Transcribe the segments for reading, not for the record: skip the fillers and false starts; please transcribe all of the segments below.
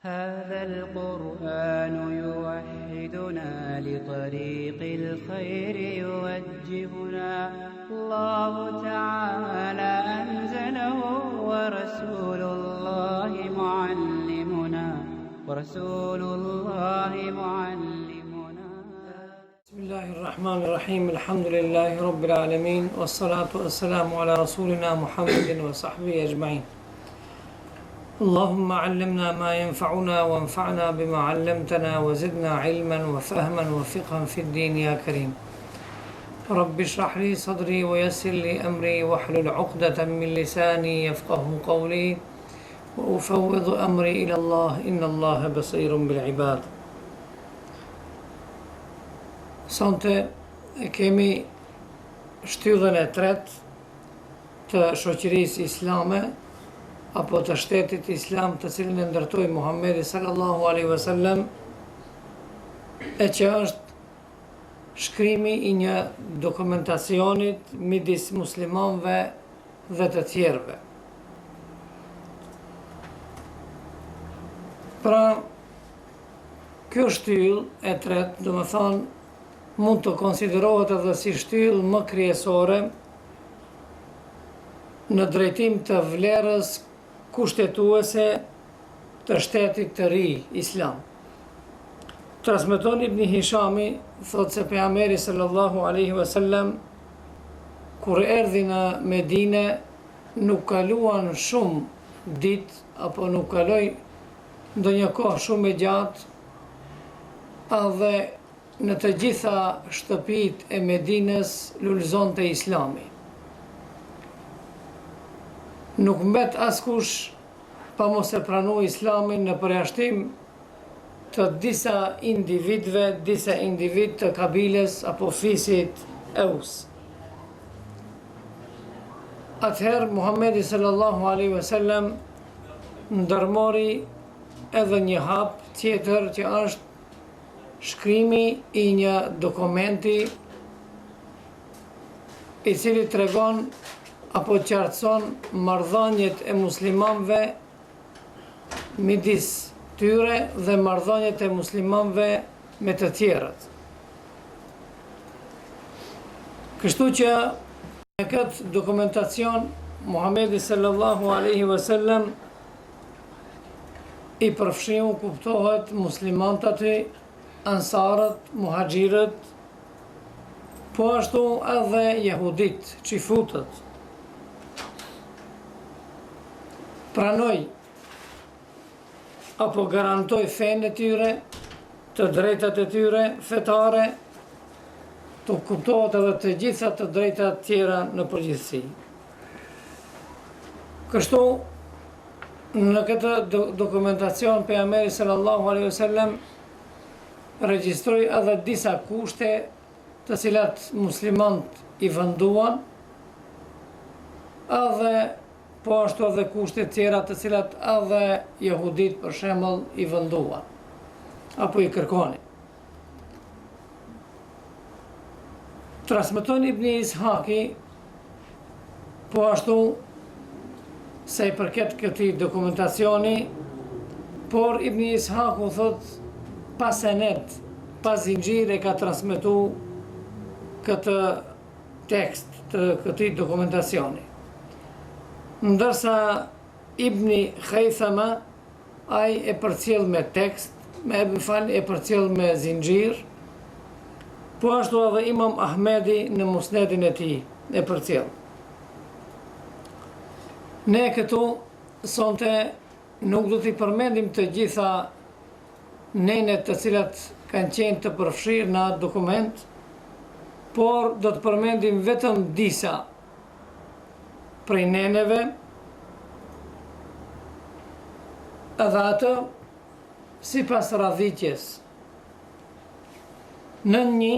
هذا القرآن يوحدنا لطريق الخير يوجهنا الله تعالى أنزله ورسول الله معلمنا بسم الله الرحمن الرحيم الحمد لله رب العالمين والصلاة والسلام على رسولنا محمد وصحبه أجمعين اللهم علمنا ما ينفعنا وانفعنا بما علمتنا وزدنا علما وفهما وفقها في الدين يا كريم رب اشرح لي صدري ويسر لي أمري واحلل عقدة من لساني يفقه قولي وأفوض أمري إلى الله إن الله بصير بالعباد. Sonte kemi shtyllën e tretë të shoqërisë islame apo të shtetit islam të cilin e ndërtoi Muhamedi sallallahu alaihi wasallam, e që është shkrimi i një dokumentacionit midis muslimanëve dhe të tjerëve. Pra, kjo shtyllë e tretë, do më thonë, mund të konsiderohet edhe si shtyllë më kryesore në drejtim të vlerës kushtetuese të shtetit të ri islam. Transmeton Ibn Hishami, thot se pejgamberi sallallahu alaihi wasallam kur erdhi në Medinë nuk kaluan shumë ditë apo nuk kaloi ndonjë kohë shumë e gjatë, edhe në të gjitha shtëpitë e Medinës lulëzonte Islami. Nuk mbet askush pa mos e pranue Islamin në përjashtim të disa individ të kabiles apo fisit Eus. Atëherë Muhamedi sallallahu alaihi wasallam ndërmori edhe një hap tjetër që është shkrimi i një dokumenti i cili tregon apo qartëson marrëdhëniet e muslimanëve midis tyre dhe marrëdhëniet e muslimanëve me të tjerët. Kështu që në këtë dokumentacion Muhamedi sallallahu alaihi wasallam i përfshiu kuptohet muslimanët aty, ansarët, muhaxhirët, po ashtu edhe jehudit, qifutët. Pranoj apo garantoj fenë e tyre, të drejtat e tyre fetare, të kuptohet edhe të gjitha të drejtat tjera në përgjithësi. Kështu, në këtë dokumentacion pejgamberi sallallahu alaihi wasallam regjistroi edhe disa kushte të cilat muslimanët i venduan, edhe po ashtu edhe kushte tjera të cilat edhe jehudit për shembull i venduan apo i kërkonin. Transmeton Ibn Ishaqi po ashtu se i përket këtij dokumentacioni, por Ibn Ishaqu thot pas senet, pas zinxhir e ka transmetu këtë tekst të këtij dokumentacioni. Ndërsa Ibni Khaythama ai e përcjell me tekst, e përcjell me zinxhir, po ashtu edhe Imam Ahmedi në musnedin e tij e përcjell. Ne këtu sonte nuk do t'i përmendim të gjitha nenet të cilat kanë qenë të përfshirë në atë dokument, por do të përmendim vetëm disa prej neneve, edhe atë sipas radhiqjes. Në një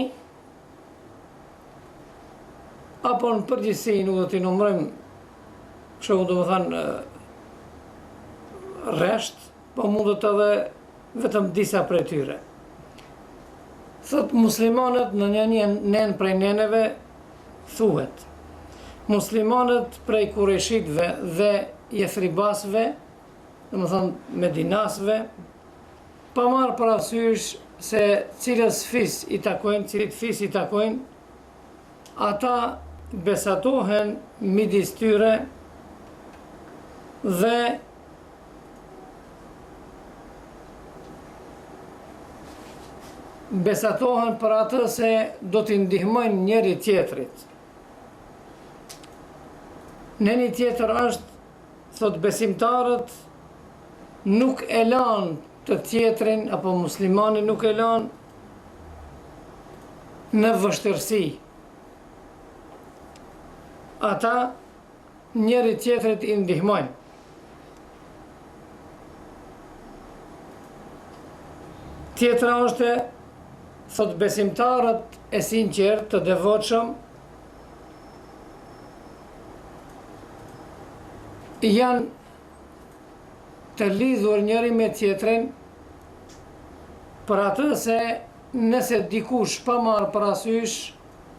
apo në përgjithësi, nuk do t'i numërojmë kështu do të thënë rresht, po mundot edhe vetëm disa prej tyre. Thot muslimanët në një nen prej neneve thuhet: muslimanët prej Kureshitëve dhe Jethribasve, domethënë Medinasve, pa marrë parasysh se cilit fis i takojnë, ata besatohen midis tyre dhe besatohen për atë se do t'i ndihmojnë njëri tjetrit. Në një tjetër është, thot besimtarët, nuk e lanë të tjetrin, apo muslimani nuk e lanë në vështërsi. Ata njëri tjetrit i ndihmojnë. Tjetra është, thot besimtarët e sinqert të devotshëm janë të lidhur njëri me tjetrin për atë se nëse dikush pa marrë parasysh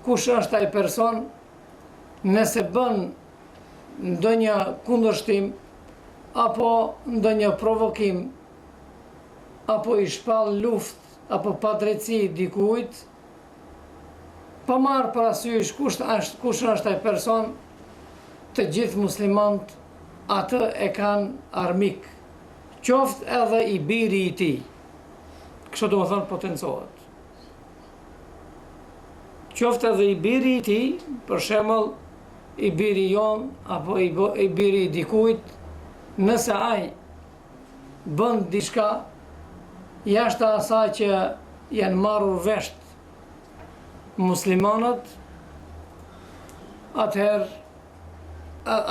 kush është ai person, nëse bën ndonjë kundërshtim apo ndonjë provokim apo i shpall luftë apo padrejtësi dikujt, pa marrë parasysh kush është ai person, të gjithë muslimanët atë e kanë armik, qoftë edhe i biri i tij. Kështu do të thonë potencohet. Qoftë edhe i biri i tij, për shembull i biri jon apo i biri i dikujt, nëse ai bën diçka jashtë asaj që janë marrur vesh muslimanët, atëherë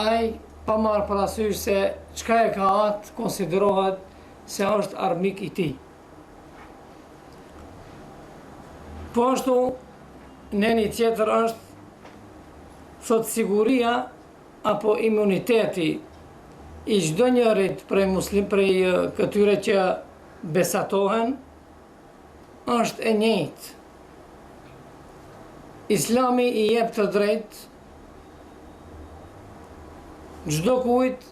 ai pa marrë parasysh se çka e ka atë, konsiderohet se është armik i tij. Po ashtu, në një tjetër është, thot siguria apo imuniteti i çdo njërit prej këtyre që besatohen, është e njëjtë. Islami i jep të drejtë çdo kujt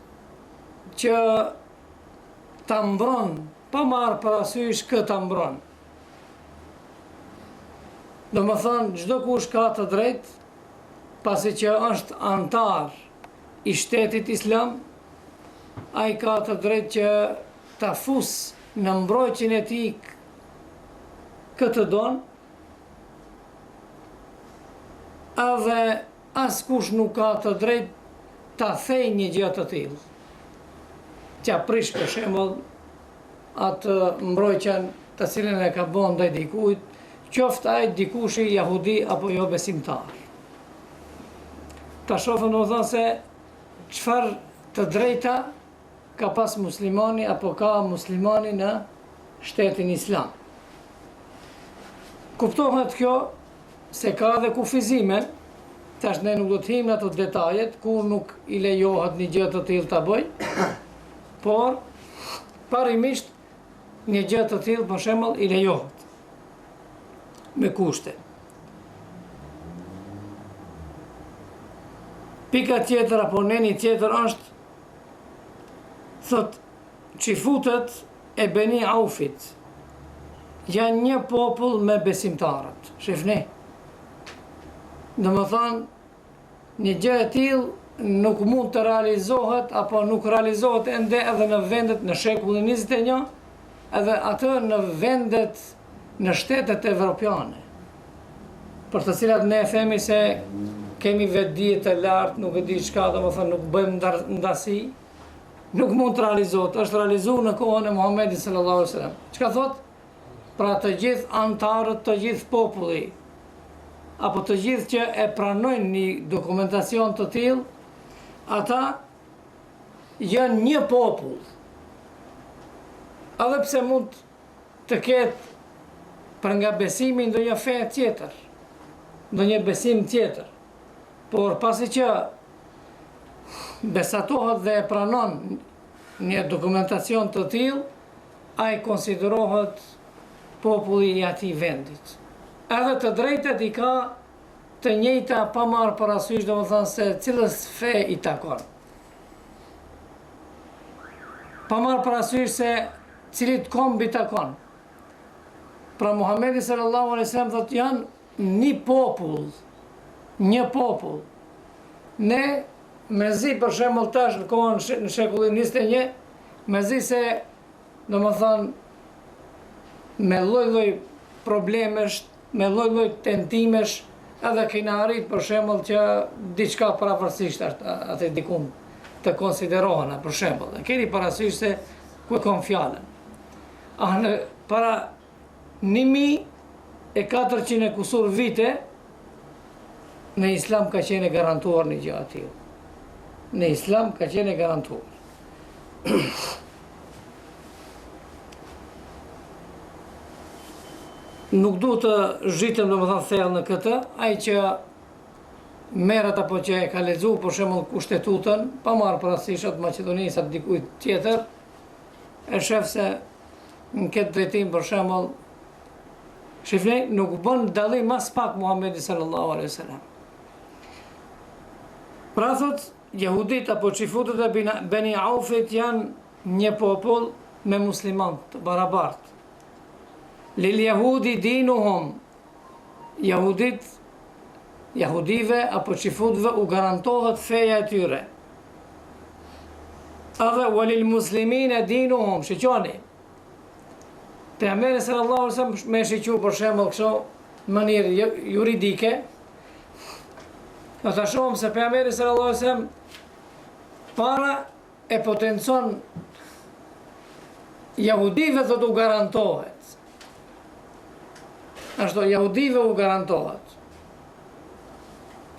që ta mbron, pa marrë parasysh kë ta mbron. Domethënë çdo kush ka të drejtë, pasi që është antar i shtetit islam, ai ka të drejtë që ta fusë në mbrojtjen e tij këtë don, edhe askush nuk ka të drejtë ta thejë një gjë të tillë. T'ja prish për shembull atë mbrojtjen të cilën e ka bën ndaj dikujt, qoftë ai dikushi jahudi apo jo besimtar. Ta shohën domethënë se çfarë të drejta ka pas muslimani apo ka muslimani në shtetin islam. Kuptohet kjo se ka dhe kufizime, tash ne nuk do të him në ato detajet, kur nuk i lejohet një gjë të tillë ta bëj, por parimisht një gjë të tillë për shembull i lejohet me kushte. Pika tjetër apo neni tjetër është, thot, çifutët e Beni Aufit janë një popull me besimtarët. Shifni. Domethënë, një gjë e tillë nuk mund të realizohet apo nuk realizohet ende edhe në vendet në shekullin 21, edhe atë në vendet në shtetet evropiane, për të cilat ne themi se kemi vetdije të lartë, nuk e di çka, domethënë nuk bëjmë ndasi, nuk mund të realizohet, është realizuar në kohën e Muhamedit sallallahu alaihi wasallam. Çka thot? Pra të gjithë antarët, të gjithë populli, apo të gjithë që e pranojnë një dokumentacion të tillë, ata janë një popull. Edhe pse mund të ketë për nga besimi ndonjë fe tjetër, ndonjë besim tjetër, por pasi që besatohet dhe e pranon një dokumentacion të tillë, ai konsiderohet populli i atij vendit. Edhe të drejtat i ka të njëjta pa marrë parasysh, domethënë se cilës fe i takon. Pa marrë parasysh se cilit kombi takon. Pra Muhamedi sallallahu alaihi wasallam thot janë një popull. Ne mezi për shembull tash në kohën në shekullin 21, mezi se domethënë me lloj-lloj problemesh, me lloj-lloj tentimesh, edhe kena arrit për shembull që diçka paraparsisht atë dikun të konsiderohen për shembull. E keni parasysh se ku e kam fjalën. Në para 1400 e kusur vite në Islam ka qenë garantuar një gjë aty. Në Islam ka qenë garantuar. Nuk du të zhitem domethënë thellë në këtë, ai që merret apo që e ka lexuar për shembull Kushtetutën, pa marrë parasysh atë Maqedonisë atë dikujt tjetër, e shef se në këtë drejtim për shembull shifni nuk bën dallim as pak Muhamedi sallallahu alaihi wasallam. Pra thot, jehudit apo qifutët e Beni Aufit janë një popull me musliman të barabartë. Lil jehudi dinuhum, jahudive apo qifutëve u garantohet feja e tyre. Edhe walil muslimine dinuhum, shqyqoni. Pejgamberi sallallahu alaihi wasallam me shqyqu për shembull kështu mënyrë juridike. Do ta shohim se pejgamberi sallallahu alaihi wasallam para e potencon jahudive do t'u garantohet. Ashtu jahudive u garantohet.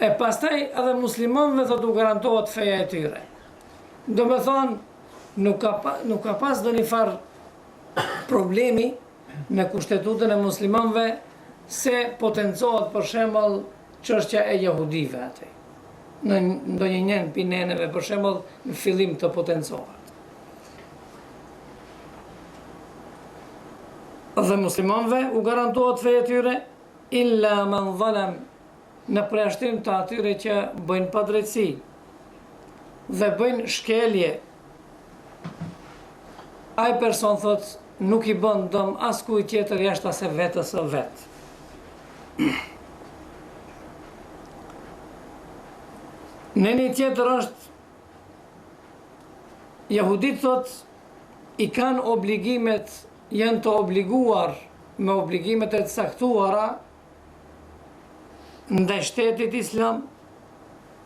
E pastaj edhe muslimanëve do t'u garantohet feja e tyre. Do me thonë, nuk ka pas do një farë problemi me Kushtetutën e muslimanëve se potencohet për shembull çështja e jahudive atë. Në ndonjë njën pineneve për shembull në fillim të potencohet. Dhe muslimanëve u garantohet feja e tyre illa man zalam, në përjashtim të atyre që bëjnë padrejtësi dhe bëjnë shkelje. Ai person thot nuk i bën dëm as kujt tjetër jashtë asaj vetës së vet. Në një tjetër është jehudit thot i kanë obligimet, janë të obliguar me obligimet e caktuara ndaj shtetit islam,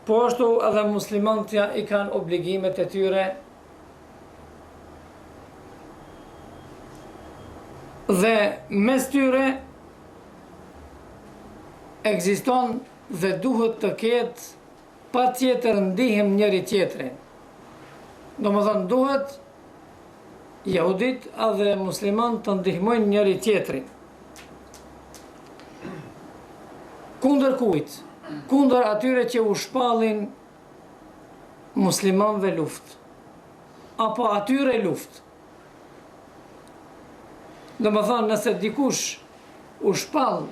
po ashtu edhe muslimanët i kanë obligimet e tyre dhe mes tyre ekziston dhe duhet të ketë pa tjetër ndihmë njëri tjetrin. Domethënë duhet jehudit edhe musliman të ndihmojnë njëri tjetrin. Kundër kujt? Kundër atyre që u shpallin muslimanëve luftë, apo atyre luftë. Domethënë nëse dikush u shpall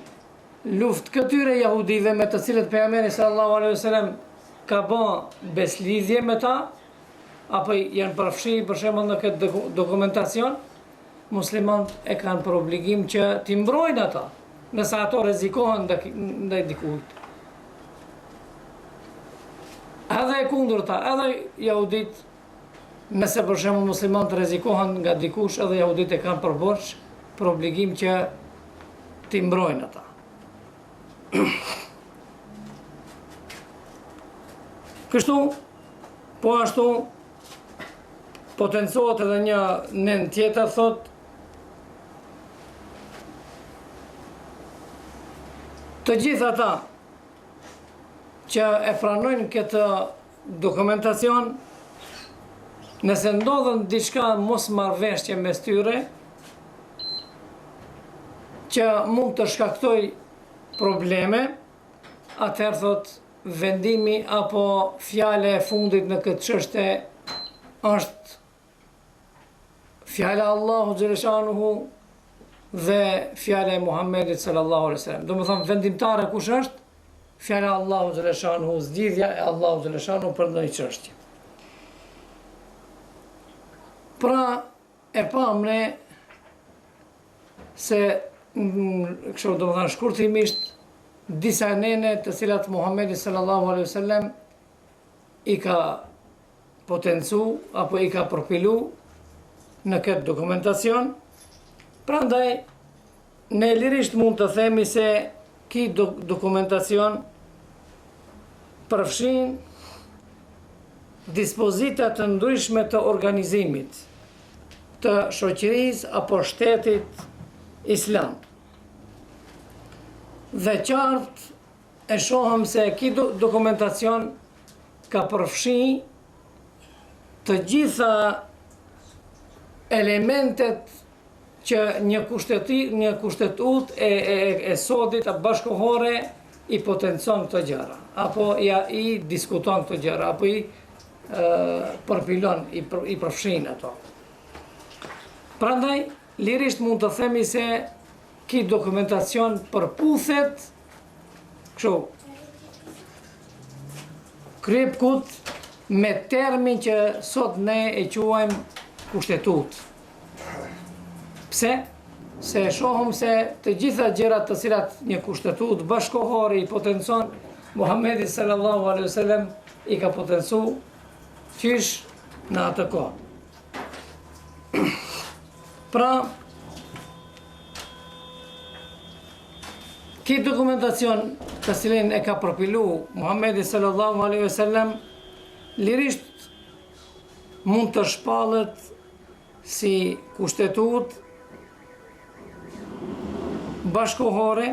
luftë këtyre jahudive me të cilët pejgamberi sallallahu alaihi wasallam ka bën beslidhje me ta, apo janë përfshirë për shembull në këtë dokumentacion, muslimanët e kanë për obligim që t'i mbrojnë ata, nëse ato rrezikohen ndaj dikujt. Edhe e kundërta, edhe jahudit, nëse për shembull muslimanët rrezikohen nga dikush, edhe jahudit e kanë për borxh, për obligim që t'i mbrojnë ata. Kështu, po ashtu, potencohet edhe një nën tjetër thot të gjithë ata që e pranojnë këtë dokumentacion, nëse ndodhen diçka mos marrëveshje mes tyre që mund të shkaktoj probleme, atëherë thot vendimi apo fjale e fundit në këtë çështje është fjala Allahu xhaleshanuhu dhe fjala e Muhammedit sallallahu alaihi wasallam. Domethënë vendimtare kush është? Fjala Allahu xhaleshanuhu, zgjidhja e Allahu xhaleshanuhu për ndonjë çështje. Pra e pam ne se kështu do të thënë shkurtimisht, disa nene të cilat Muhamedi sallallahu alaihi wasallam i ka potencu apo i ka përpilu në këtë dokumentacion. Prandaj ne lirisht mund të themi se ky dokumentacion përfshin dispozita të ndryshme të organizimit të shoqërisë apo shtetit islam. Dhe qartë e shohëm se ky dokumentacion ka përfshi të gjitha elementet që një kushtetut e sodit bashkëkohore i potencon këto gjëra, apo i diskuton këto gjëra, apo i përpilon, i përfshin ato. Prandaj, lirisht mund të themi se ky dokumentacion përputhet kështu krypkut me termin që sot ne e quajmë kushtetut. Pse? Se shohëm se të gjitha gjërat të cilat një kushtetut bashkëkohore i potencon, Muhamedi sallallahu alaihi wasallam i ka potencu qysh në atë kohë. Pra, ky dokumentacion të cilin e ka përpilu Muhamedi sallallahu alaihi wasallam lirisht mund të shpallet si kushtetut bashkëkohore,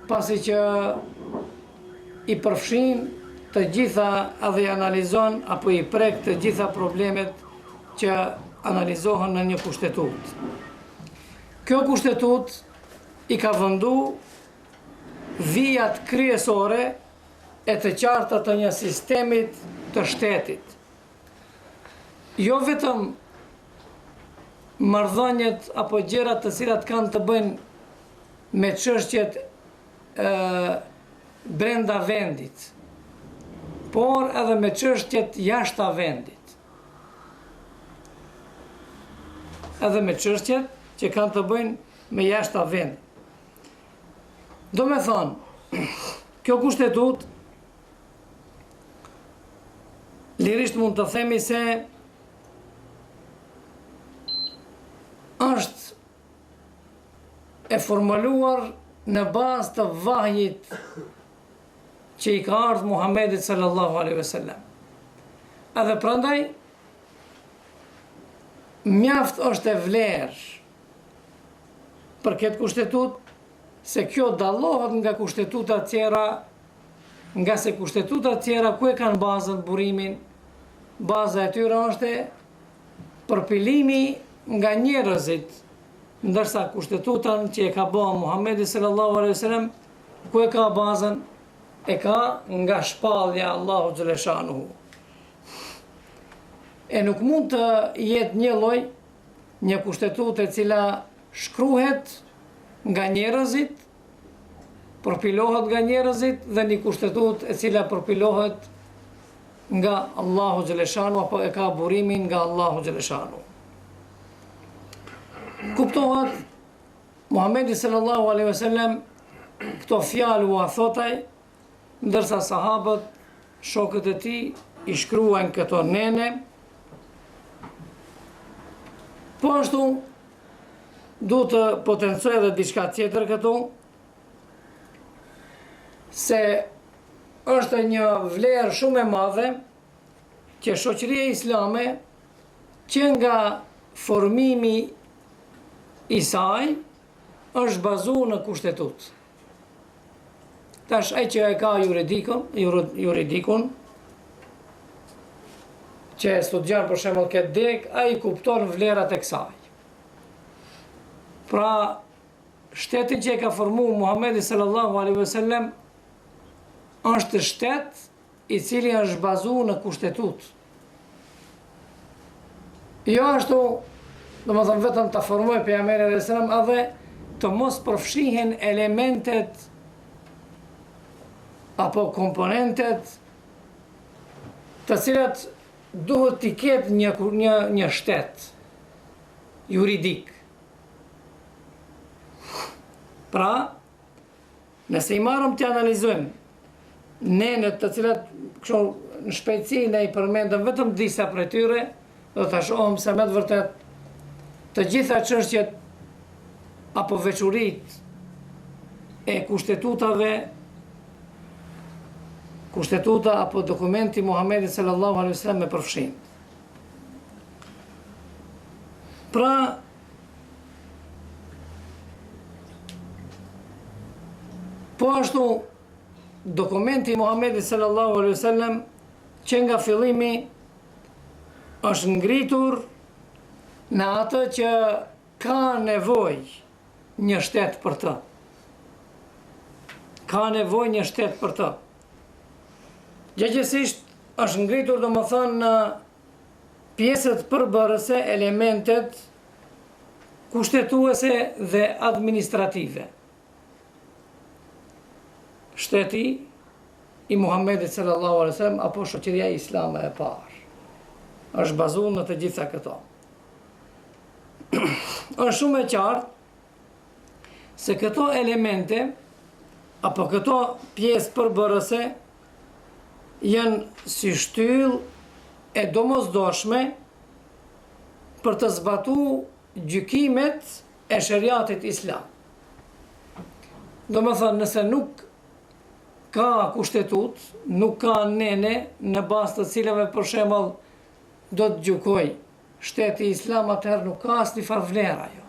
pasi që i përfshin të gjitha edhe i analizon apo i prek të gjitha problemet që analizohen në një kushtetut. Kjo kushtetut i ka vëndu vijat kryesore e të qarta të një sistemit të shtetit. Jo vetëm marrëdhëniet apo gjërat të cilat kanë të bëjnë me çështjet brenda vendit, por edhe me çështjet jashta vendit. Edhe me çështjet që kanë të bëjnë me jashta vendit. Do me thonë, kjo kushtetut lirisht mund të themi se është e formaluar në bazë të vahjit që i ka ardhur Muhamedit sallallahu alaihi wasallam. Edhe prandaj mjaft është e vlerë për këtë kushtetut se kjo dallohet nga kushtetuta tjera, nga se kushtetuta tjera ku e kanë bazën, burimin, baza e tyre është përpilimi nga njerëzit, ndërsa kushtetutan që e ka bërë Muhamedi sallallahu alaihi wasallam, ku e ka bazën, e ka nga shpallja Allahu xhaleshanuhu. E nuk mund të jetë një lloj, një kushtetut e cila shkruhet nga njerëzit, përpilohet nga njerëzit, dhe një kushtetut e cila përpilohet nga Allahu xhaleshanuhu apo e ka burimin nga Allahu xhaleshanuhu. Kuptohet, Muhamedi sallallahu alaihi wasallam këto fjalë u thotaj, ndërsa sahabët, shokët e tij, i shkruajnë këto nene. Po ashtu, duhet të potencoj edhe diçka tjetër këtu, se është një vlerë shumë e madhe që shoqëria islame që nga formimi i saj është bazuar në kushtetut. Tash ai që e ka juridikun, që e studion për shembull këtë deg, ai kupton vlerat e kësaj. Pra, shteti që e ka formuar Muhamedi sallallahu alaihi wasallam është shtet i cili është bazuar në kushtetut. Jo ashtu, domethënë vetëm ta formoj pejgamberin alayhis salam, edhe të mos përfshihen elementet apo komponentet të cilat duhet t'i ketë një shtet juridik. Pra, nëse i marrëm të analizojmë nenet të cilat kështu në shpejtësi ne i përmendëm vetëm disa prej tyre, do ta shohim se me të vërtet të gjitha çështjet apo veçuritë e kushtetuta apo dokumenti Muhamedit sallallahu alaihi wasallam me përfshin. Pra, po ashtu dokumenti Muhamedit sallallahu alaihi wasallam që nga fillimi është ngritur në atë që ka nevojë një shtet për të. Ka nevojë një shtet për të. Gjëgjësisht është ngritur domethënë në pjesët përbërëse, elementet kushtetuese dhe administrative. Shteti i Muhamedit sallallahu alaihi wasallam apo shoqëria islame e parë është bazuar në të gjitha këto. Është shumë e qartë se këto elemente apo këto pjesë përbërëse janë si shtyllë e domosdoshme për të zbatuar gjykimet e shariatit islam. Domethënë, nëse nuk ka kushtetut, nuk ka nene në bazë të cilave për shembull do të gjykoj shteti islam, atëherë nuk ka asnjë farë vlera ajo.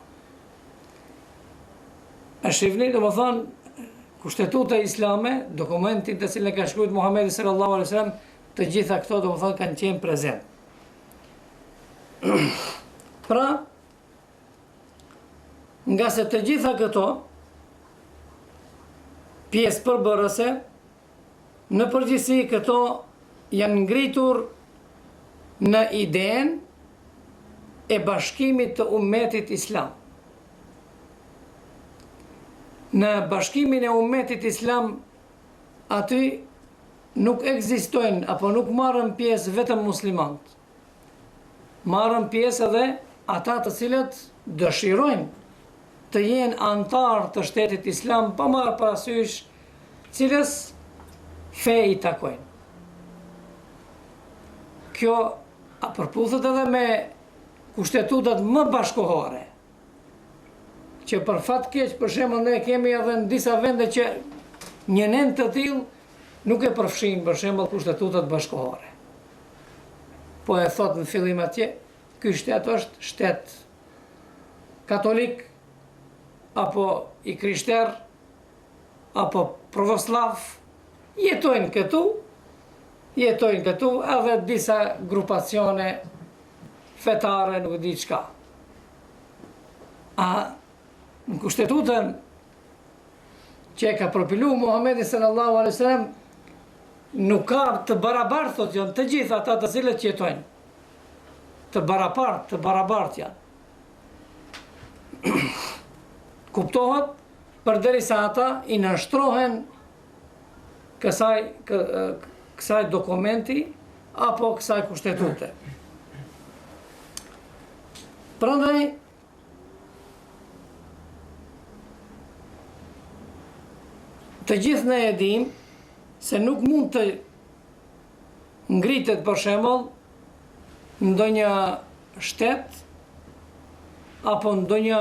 E shihni, domethënë, kushtetuta islame, dokumenti të cilin e ka shkruar Muhamedi sallallahu alaihi wasallam, të gjitha këto domethënë kanë qenë prezent. Pra, nga se të gjitha këto pjesë përbërëse, në përgjithësi këto janë ngritur në idenë e bashkimit të ummetit islam. Në bashkimin e ummetit islam, aty nuk ekzistojnë apo nuk marrën pjesë vetëm muslimanët. Marrën pjesë edhe ata të cilët dëshirojnë të jenë antar të shtetit islam pa marrë parasysh cilës fe i takojnë. Kjo përputhet edhe me kushtetutat më bashkohore, që për fat keq, për shembull, ne kemi edhe në disa vende që një nen të tillë nuk e përfshin, për shembull, kushtetutat bashkohore. Po e thot në fillim atje, ky shtet është shtet katolik, apo i krishter, apo pravoslav, jetojnë këtu edhe disa grupacione fetare, nuk di çka. A në kushtetutën që e ka propilu Muhamedi sallallahu alaihi wasallam, nuk ka të barabartë, thotë, janë të gjithë ata të cilët jetojnë. Të barabartë janë. Kuptohet, përderisa ata i nështrohen kësaj dokumenti apo kësaj kushtetute. Prandaj, të gjithë ne e dim se nuk mund të ngritet për shembull ndonjë shtet apo ndonjë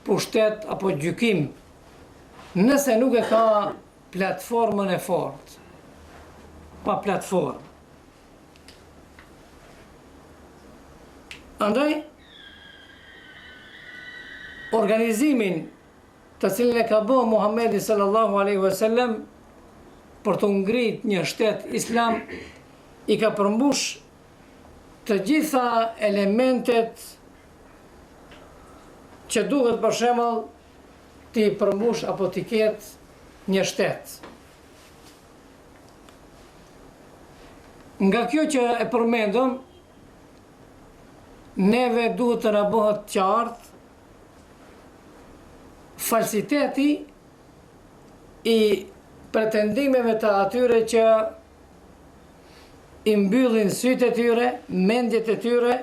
pushtet apo gjykim nëse nuk e ka platformën e fortë. Pa platformë. Andaj, organizimin të cilin e ka bërë Muhamedi sallallahu alaihi wasallam për të ngrit një shtet islam, i ka përmbush të gjitha elementet që duhet për shembull ti përmbush apo ti ketë një shtet. Nga kjo që e përmendëm, neve duhet të na bëhet qartë falsiteti i pretendimeve të atyre që i mbyllin sytë e tyre, mendjet e tyre,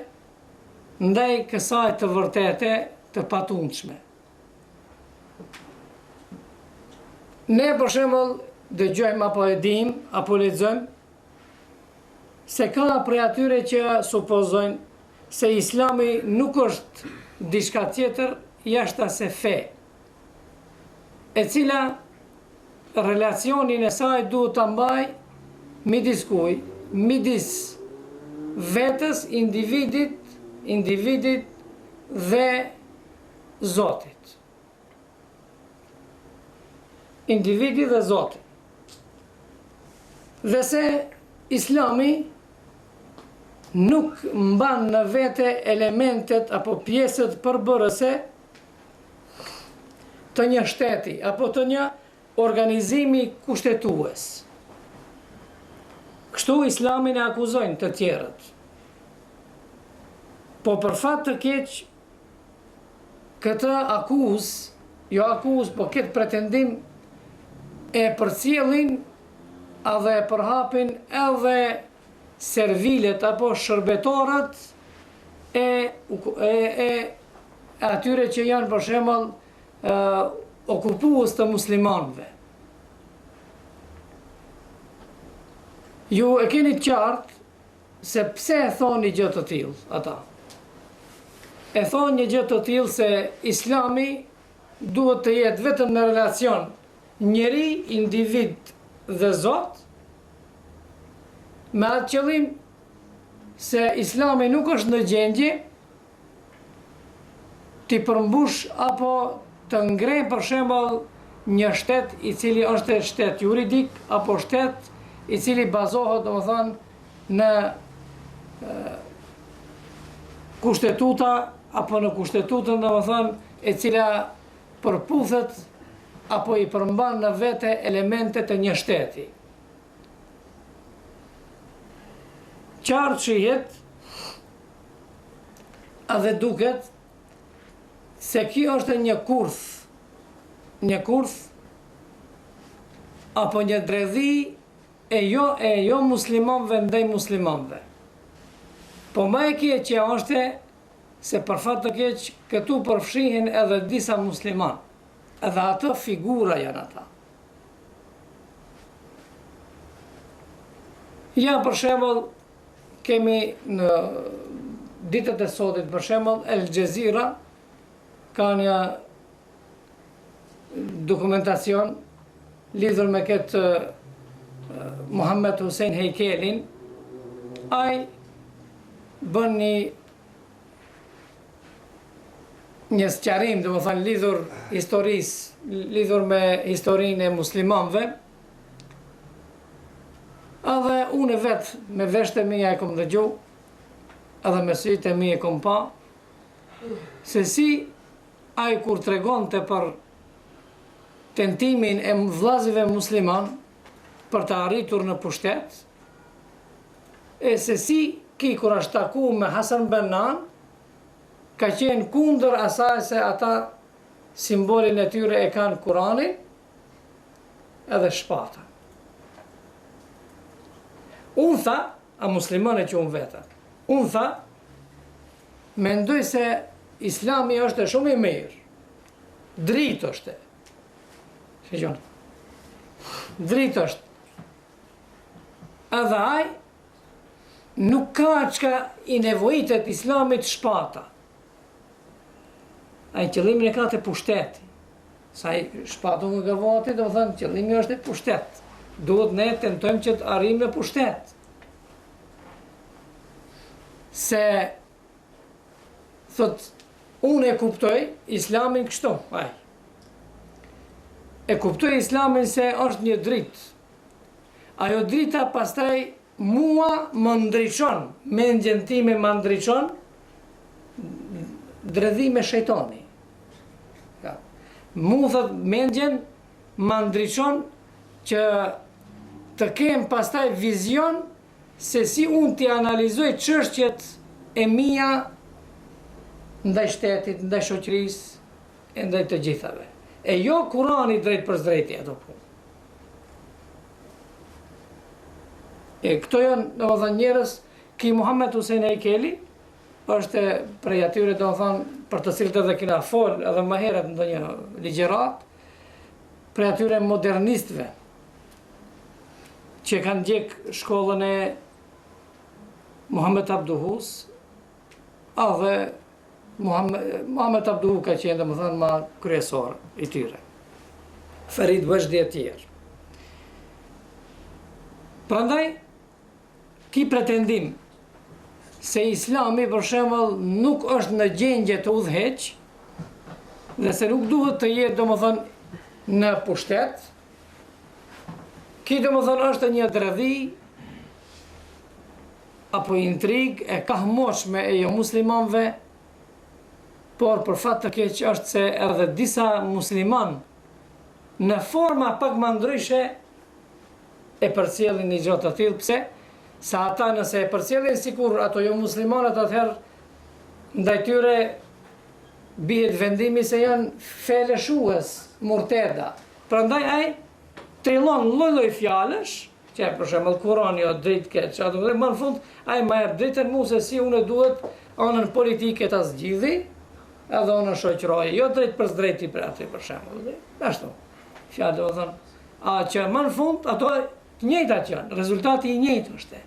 ndaj kësaj të vërtete të patundshme. Ne për shembull dëgjojmë apo e dim apo lexojmë se ka prej atyre që supozojnë se Islami nuk është diçka tjetër jashtë se fe, e cila relacionin e saj duhet ta mbaj midis kujt, midis vetës, individit dhe Zotit. Individi dhe Zoti. Dhe se Islami nuk mban në vete elementet apo pjesët përbërëse të një shteti apo të një organizimi kushtetues. Kështu Islamin e akuzojnë të tjerët. Po për fat të keq, këtë po këtë pretendim e përcjellin edhe e përhapin edhe servilet apo shërbetorët e atyre që janë për shembull okupues të muslimanëve. Ju e keni qartë se pse e thoni gjë të tillë ata. E thonë një gjë të tillë se Islami duhet të jetë vetëm në relacion njeri, individ dhe Zot, me atë qëllim se Islami nuk është në gjendje t'i përmbush apo të ngrej për shembull një shtet i cili është shtet juridik apo shtet i cili bazohet domethënë në kushtetuta apo në kushtetutën domethënë e cila përputhet apo i përmban në vete elemente të një shteti. Qartë shihet edhe duket se kjo është një kurth apo një dredhi e jo muslimanëve ndaj muslimanëve. Po më e keqja është se për fat të keq këtu përfshihen edhe disa muslimanë. Edhe ato figura janë ata. Ja për shembull kemi në ditët e sotit për shembull El Jazeera ka një dokumentacion lidhur me këtë Muhammed Hussein Heikelin. Ai bën një sqarim, domethënë lidhur me historinë e muslimanëve. Edhe unë vetë me veshtë e mia e kom dëgju, edhe me sytë e mi e kom pa, se si ai kur tregonte për tentimin e vllazëve musliman për të arritur në pushtet, e se si ki kur është taku me Hasan Bannan, ka qenë kundër asaj se ata simbolin e tyre e kanë Kuranin edhe shpata. Unë tha, a muslimane që unë veta, unë tha, mendoj se Islami është shumë i mirë, dritë është. Dritë është. Edhe ai nuk ka çka i nevojitet Islamit shpata. Ai qëllimin e ka të pushteti. Sa i shpatu nga gavati, do thënë qëllimi është e pushtet. Duhet ne tentojmë që të arrijmë në pushtet. Se thot, unë e kuptoj Islamin kështu, ai. E kuptoj Islamin se është një dritë. Ajo drita pastaj mua më ndriçon, mendjen time më ndriçon dredhi me shejtani. Mu thot mendjen më ndriçon që të kem pastaj vizion se si unë t'i analizoj çështjet e mia ndaj shtetit, ndaj shoqërisë, e ndaj të gjithave. E jo Kurani drejt për drejti ato punë. E këto janë domethënë njerëz, ki Muhammed Hussein Heikeli është prej atyre domethënë për të cilët edhe kena fol edhe më herët në ndonjë ligjërat për atyre modernistëve që kanë gjek shkollën e Muhammed Abduhus, dhe Muhammed Abduhu ka qenë domethënë ma kryesor i tyre. Ferid Vazhdi e tjerë. Prandaj, ki pretendim se Islami për shembull nuk është në gjendje të udhëheq dhe se nuk duhet të jetë domethënë në pushtet, ki domethënë është një dredhi apo intrig e kahmoshme e jo muslimanëve, por për fat të keq është se edhe disa musliman në forma pak më ndryshe e përcjellin një gjë të tillë. Pse? Sa ata nëse e përcjellin sikur ato jo muslimanët, atëherë ndaj tyre bihet vendimi se janë feleshues, murteda. Prandaj ai trillon lloj-lloj fjalësh, që për shembull Kurani o drejt keq, ato më në fund ai më jep drejtën mua se si unë duhet anën politike ta zgjidhi, edhe anën shoqërore, jo drejt për drejti për atë për shembull. Ashtu. Fjalë do thon, a që më në fund ato të njëjtat janë, rezultati i njëjtë është.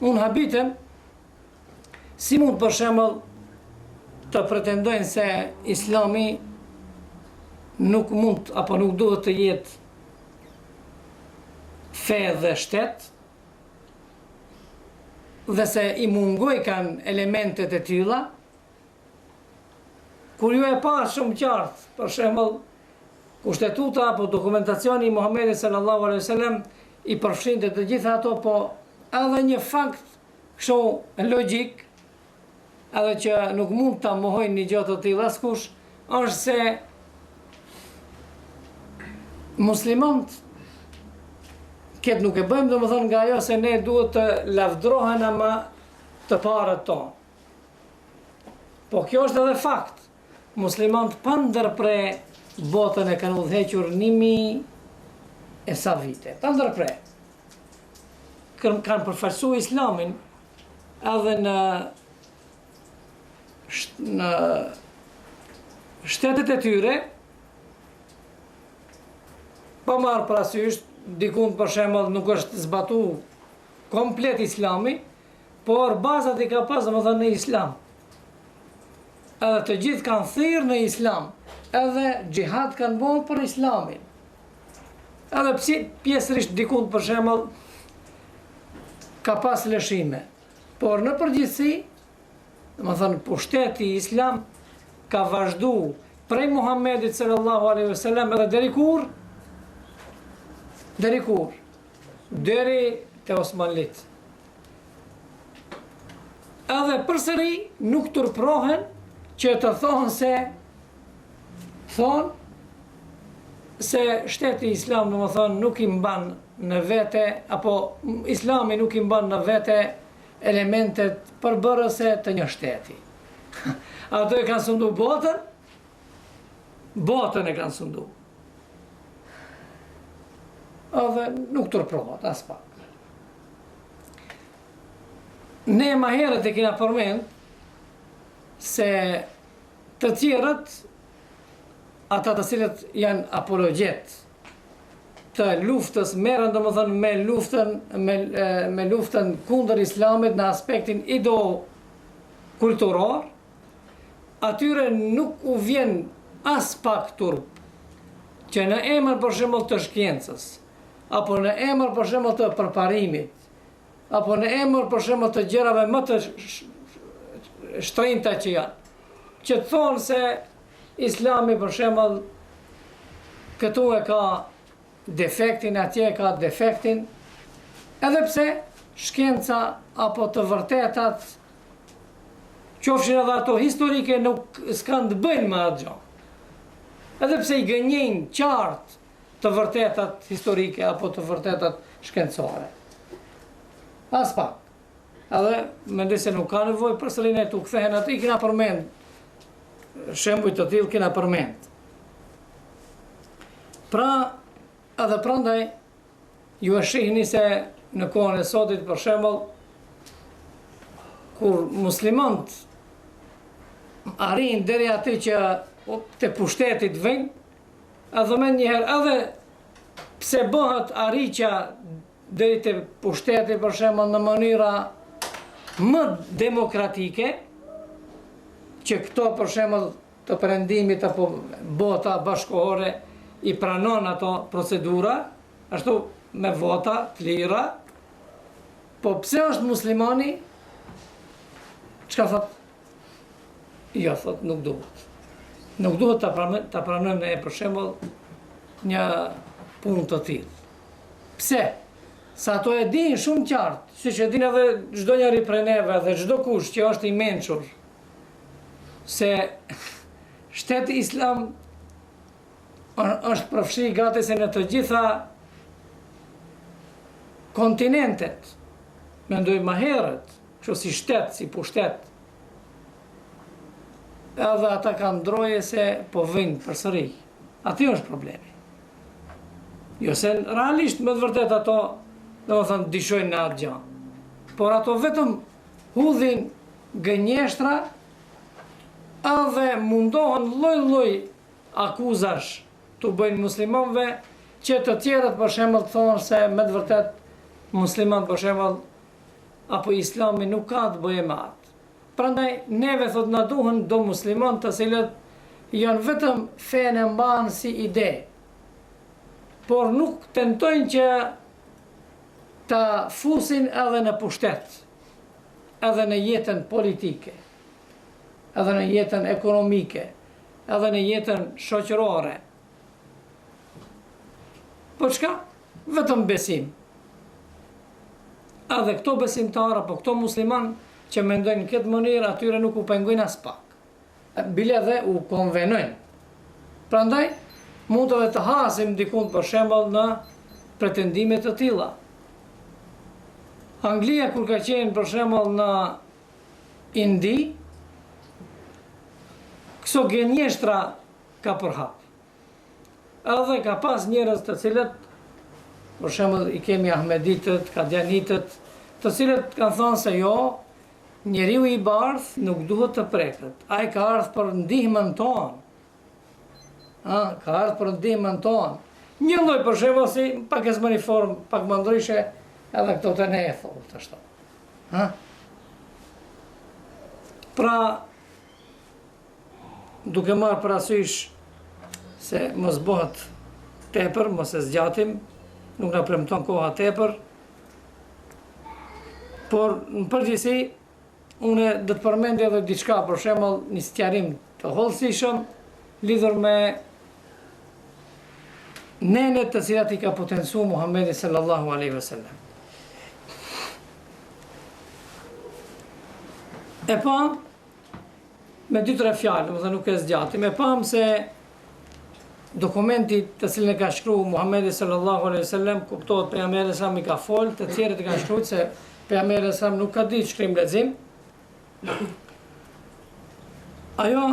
Unë habitem si mund për shembull të pretendojnë se Islami nuk mund apo nuk duhet të jetë fe dhe shtet, dhe se i mungoj kanë elementet e tilla, kur ju e pa shumë qartë, për shembull, kushtetuta apo dokumentacioni i Muhamedit sallallahu alaihi wasallam i përfshinte të gjitha ato, po edhe një fakt kështu logjik, edhe që nuk mund ta mohojnë një gjë të tillë askush, është se muslimanët këtë nuk e bëjmë domethënë nga ajo se ne duhet të lavdrohen ama të parët tonë. Po kjo është edhe fakt. Muslimanët pa ndërpre botën e kanë udhëhequr 1000 e sa vite. Pa ndërpre. Kanë përfaqësuar Islamin edhe në shtetet e tyre, pa marrë parasysh dikun për shembull nuk është zbatu komplet Islami, por bazat i ka pas domethënë në Islam. Edhe të gjithë kanë thirrë në Islam, edhe xhihad kanë bërë për Islamin. Edhe pse pjesërisht dikun për shembull ka pas lëshime, por në përgjithësi, domethënë pushteti i Islam ka vazhdu prej Muhamedit sallallahu alaihi wasallam edhe deri kur? Deri te Osmanlit. Edhe përsëri nuk turprohen që të thonë se shteti Islam domethënë nuk i mban në vete, apo Islami nuk i mban në vete elementet përbërëse të një shteti. Ato e kanë sundu botën e kanë sundu. Edhe nuk turprohet as pak. Ne ma herët e kena përmend se të tjerët, ata të cilët janë apologjet të luftës, merren domethënë me luftën kundër Islamit në aspektin kulturor, atyre nuk u vjen as pak turp që në emër për shembull të shkencës, apo në emër për shembull të përparimit, apo në emër për shembull të gjërave më të shtrenjta që janë, që të thonë se Islami për shembull këtu e ka defektin, atje e ka defektin, edhe pse shkenca apo të vërtetat, qofshin edhe ato historike, nuk s'kan të bëjnë me atë gjë. Edhe pse i gënjejnë qartë të vërtetat historike apo të vërtetat shkencore. As pak. Edhe mendoj se nuk ka nevojë përsëri ne të kthehen aty, kena përmend shembuj të tillë, kena përmend. Pra, edhe prandaj ju e shihni se në kohën e sotit për shembull, kur muslimanët arrin deri aty që të pushtetit vënë, edhe me njëherë edhe pse bëhet arritja deri te pushteti për shembull në mënyra më demokratike, që këto për shembull të perëndimit apo bota bashkëkohore i pranon ato procedura, ashtu me vota të lira, po pse është muslimani, çka thot? Jo, thot nuk duhet. Nuk duhet ta pranojmë ne për shembull një punë të tillë. Pse? Sa ato e din shumë qartë, siç e din edhe çdo njeri prej neve dhe çdo kush që është i mençur, se shteti islam është përfshi gati se në të gjitha kontinentet, mendoj më herët, kështu si shtet, si pushtet, edhe ata kanë ndroje se po vënë përsëri. Aty është problemi. Jo se realisht me të vërtet ato, domethënë dishojnë në atë gjë. Por ato vetëm hudhin gënjeshtra edhe mundohen lloj-lloj akuzash të bëjnë muslimanëve, që të tjerët për shembull thonë se me të vërtet musliman për shembull apo islami nuk ka të bëjë me atë. Prandaj neve thot na duhen do musliman të cilët janë vetëm fenë e mban si ide, por nuk tentojnë që ta fusin edhe në pushtet, edhe në jetën politike, edhe në jetën ekonomike, edhe në jetën shoqërore. Por çka? Vetëm besim. Edhe këto besimtarë apo këto musliman që mendojnë në këtë mënyrë, atyre nuk u pengojnë as pak. Bile dhe u konvenojnë. Prandaj mund edhe të hasim dikun për shembull në pretendime të tilla. Anglia kur ka qenë për shembull në Indi, këso gënjeshtra ka përhap. Edhe ka pas njerëz të cilët, për shembull i kemi Ahmeditët, Kadianitët, të cilët kanë thënë se jo, njeriu i bardh nuk duhet të preket. Ai ka ardhur për ndihmën tonë. Ka ardhur për ndihmën tonë. Një lloj për shembull si pak e zmëri formë, pak më ndryshe, edhe këto të ne e thonë të ashtu. Pra, duke marrë parasysh se mos bëhet tepër, mos e zgjatim, nuk na premton koha tepër, por në përgjithësi unë do të përmend edhe diçka, për shembull, një sqarim të hollësishëm lidhur me nenet të cilat i ka potencuar Muhamedi sallallahu alaihi wasallam. E pam me 2-3 fjalë, domethënë nuk e zgjatim, e pam se dokumenti të cilin e ka shkruar Muhamedi sallallahu alaihi wasallam kuptohet pejgamberi sa i ka fol, të tjerët e kanë shkruar se pejgamberi sa nuk ka ditë shkrim lexim. Ajo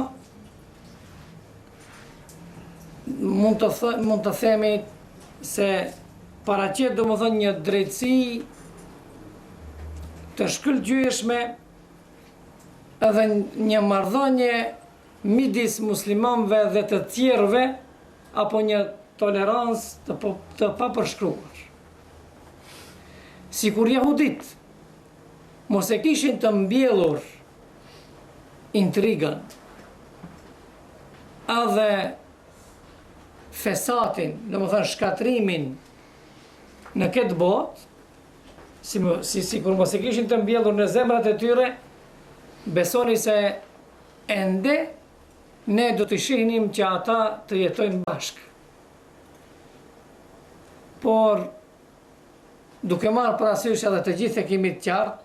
mund të themi se paraqet domethënë një drejtësi të shkëlqyeshme, edhe një marrëdhënie midis muslimanëve dhe të tjerëve, apo një tolerancë të papërshkruar. Sikur jehudit mos e kishin të mbjellur intrigën edhe fesatin, domethënë shkatrimin në këtë botë, sikur mos e kishin të mbjellur në zemrat e tyre, besoni se ende ne do të shihnim që ata të jetojnë bashkë. Por duke marrë parasysh edhe të gjithë e kemi të qartë,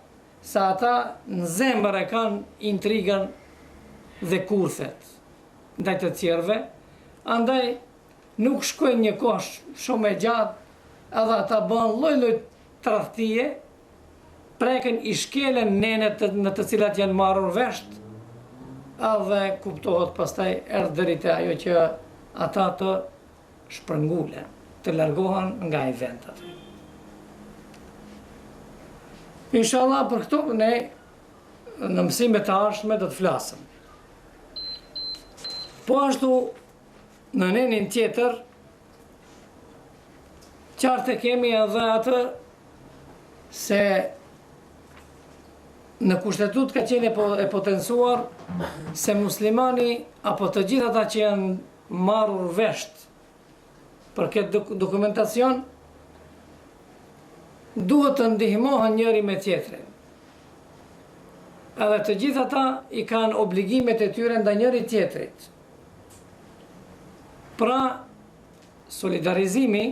sa ata në zemër e kanë intrigën dhe kurthet ndaj të tjerëve, andaj nuk shkojnë një kohë shumë e gjatë, edhe ata bën lloj-lloj tradhtie, preken i shkelen nenet në të cilat janë marrur vesht, edhe kuptohet pastaj erdhë deri te ajo që ata të shpërngulen, të largohen nga eventet. Inshallah për këto ne në mësimet e ardhshme do të flasim. Po ashtu në nenin tjetër, qartë kemi edhe atë se në kushtetut ka qenë e potencuar se muslimani apo të gjithë ata që janë marrur vesht për këtë dokumentacion duhet të ndihmohen njëri me tjetrin. Edhe të gjithë ata i kanë obligimet e tyre ndaj njëri tjetrit. Pra, solidarizimi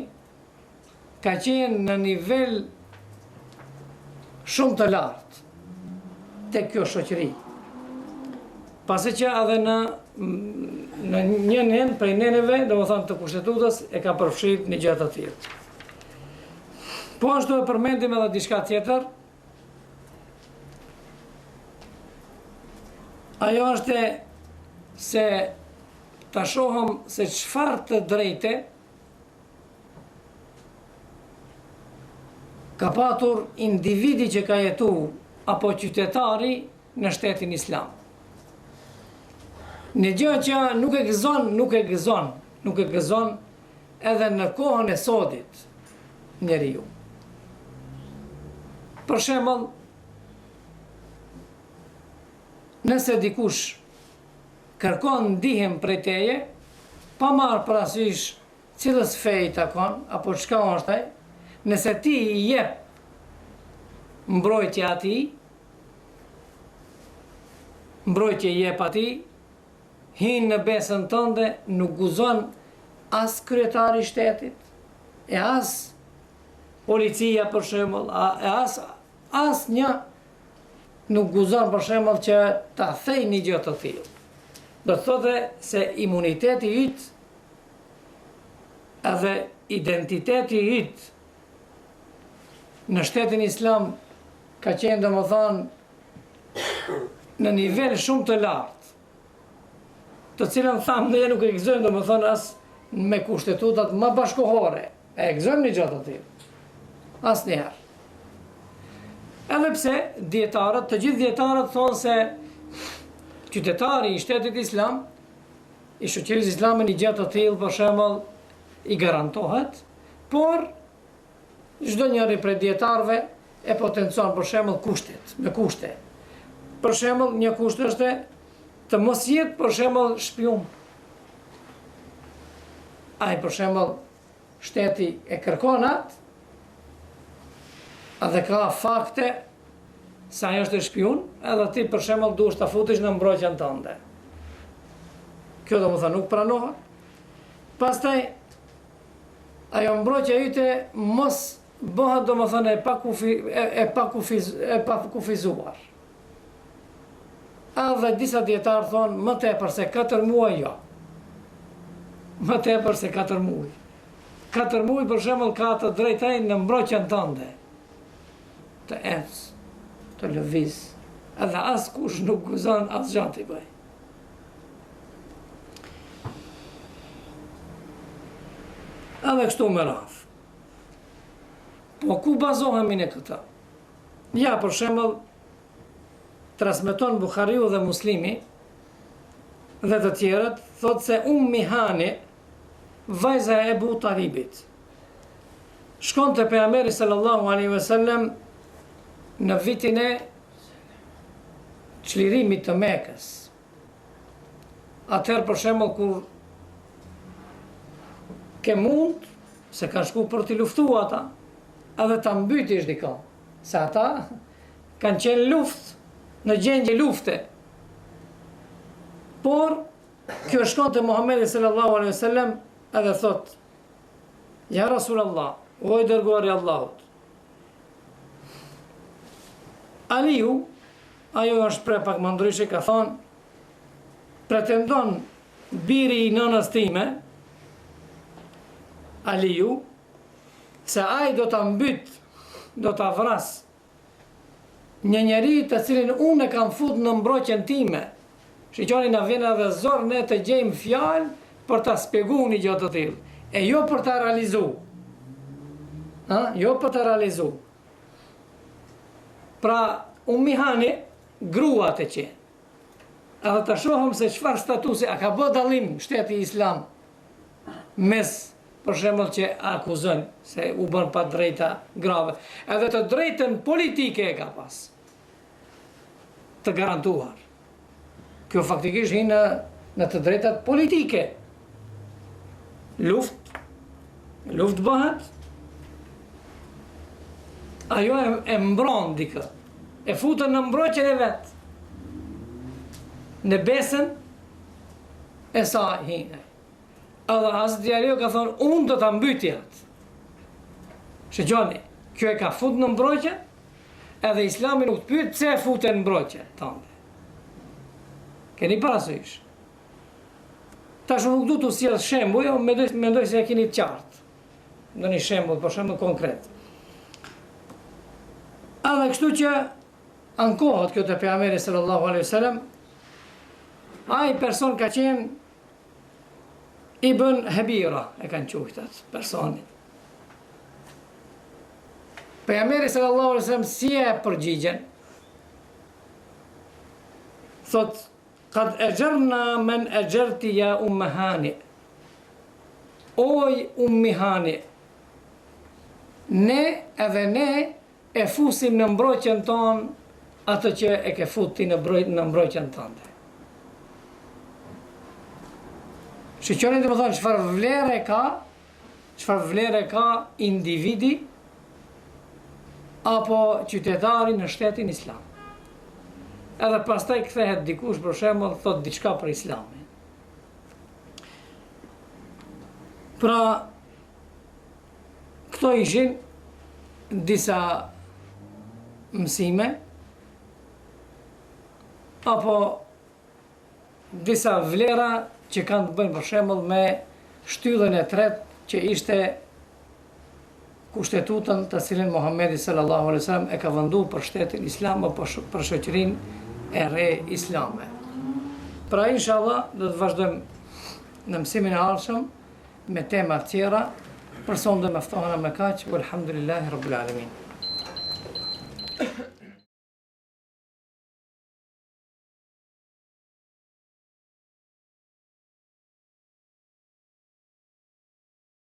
ka qenë në nivel shumë të lartë tek kjo shoqëri. Pasi që edhe në një nen prej neneve, domethënë të kushtetutës, e ka përfshirë një gjë të tillë. Po ashtu e përmendim edhe diçka tjetër. Ajo është se ta shohëm se çfarë të drejte ka patur individi që ka jetu apo qytetari në shtetin islam. Një gjë që nuk e gëzon edhe në kohën e sodit njeriu. Për shembull, nëse dikush kërkon ndihmë prej teje, pa marrë parasysh cilës fe i takon apo çka është ai, nëse ti i jep mbrojtje atij, mbrojtje i jep atij, hinë në besën tënde, nuk guzon as kryetari i shtetit, e as policia për shembull, as një nuk guzon për shembull që ta thej një gjë të tillë. Do të thotë se imuniteti yt edhe identiteti yt në shtetin islam ka qenë domethënë në nivel shumë të lartë, të cilën thamë ne nuk e gëzojmë domethënë as me kushtetutat më bashkohore, e gëzojmë një gjë të tillë. Asnjëherë. Edhe pse dietarët, të gjithë dietarët thonë se qytetari i shtetit islam, i shoqërisë islame një gjë të tillë për shembull i garantohet, por çdo njëri prej dietarëve e potencon për shembull kushtet, me kushte. Për shembull, një kusht është të mos jetë për shembull shpion. Ai për shembull shteti e kërkon atë, edhe ka fakte se ajo është shpion, edhe ti për shembull duhesh ta futesh në mbrojtjen tënde. Kjo domethënë nuk pranohet. Pastaj ajo mbrojtja yte mos bëhet domethënë e pakufizuar. Edhe disa dietarë thonë më tepër se 4 muaj jo. Më tepër se 4 muaj. 4 muaj për shembull ka të drejtojnë në mbrojtjen tënde. Të ecë, të lëviz, edhe askush nuk guzon asgjë t'i bëj. Edhe kështu me radhë. Po ku bazohemi ne këta? Ja, për shembull, transmeton Buhariu dhe Muslimi dhe të tjerët, thotë se Hani, vajza e Ebu Talibit, shkon te pejgamberi sallallahu alaihi wasallam në vitin e çlirimit të Mekës. Atëherë për shembull kur ke mund se ka shku për t'i luftuar ata, edhe ta mbytish dikë, se ata kanë qenë luftë, në gjendje lufte. Por kjo shkon te Muhamedi sallallahu alaihi wasallam edhe thot: Ja Rasulullah, o i dërguari i Allahut, Aliu, ajo është pre pak më ndryshe, ka thonë, pretendon biri i nënës time, Aliu, se ai do ta mbyt, do ta vras një njeri të cilin unë e kam fut në mbrojtjen time. Shiqoni na vjen edhe zor ne të gjejmë fjalë për ta shpjeguar një gjë të tillë, e jo për ta realizuar. Jo për ta realizuar. Pra, Hani, grua të qenë. edhe të shohëm se çfarë statusi, a ka bë dallim shteti islam mes, për shembull, që akuzojnë se u bën pa drejta grave, edhe të drejtën politike e ka pas të garantuar. Kjo faktikisht hi në të drejtat politike. Luft bëhet, ajo e mbron dikë, e futën në mbrojtjen e vet, në besën e sa hinë. Edhe Hazreti Aliu ka thonë, unë do ta mbytja atë. Shëgjoni, kjo e ka fut në mbrojtje, edhe Islami nuk të pyet pse e fute në mbrojtje tënde. Keni parasysh. Tash nuk du të sjell shembuj, jo mendoj se e keni të qartë. Ndonjë shembull, për shembull konkret. Edhe kështu që ankohet kjo te pejgamberi sallallahu alaihi wasallam, ai person ka qenë Ibn Habira, e kanë quajtur atë personi. Pejgamberi sallallahu alaihi wasallam si e përgjigjen? Thot, qad ajarna man ajarti ya ummahani. Oj ummihani, ne e fusim në mbrojtjen tonë atë që e ke futi në mbrojtjen tënde. Shqyqoni të më thonë çfarë vlere ka individi apo qytetari në shtetin islam. Edhe pastaj kthehet dikush për shembull thot diçka për islamin. Pra, këto ishin disa mësime apo disa vlera që kanë të bëjnë për shembull me shtyllën e tretë që ishte kushtetutën të cilën Muhamedi sallallahu alaihi wasallam e ka venduar për shtetin islam apo për shoqërinë e re islame. Pra inshallah do të vazhdojmë në mësimin e ardhshëm me tema të tjera. Për sonde meftohena me kaq, walhamdulillahi rabbil alamin.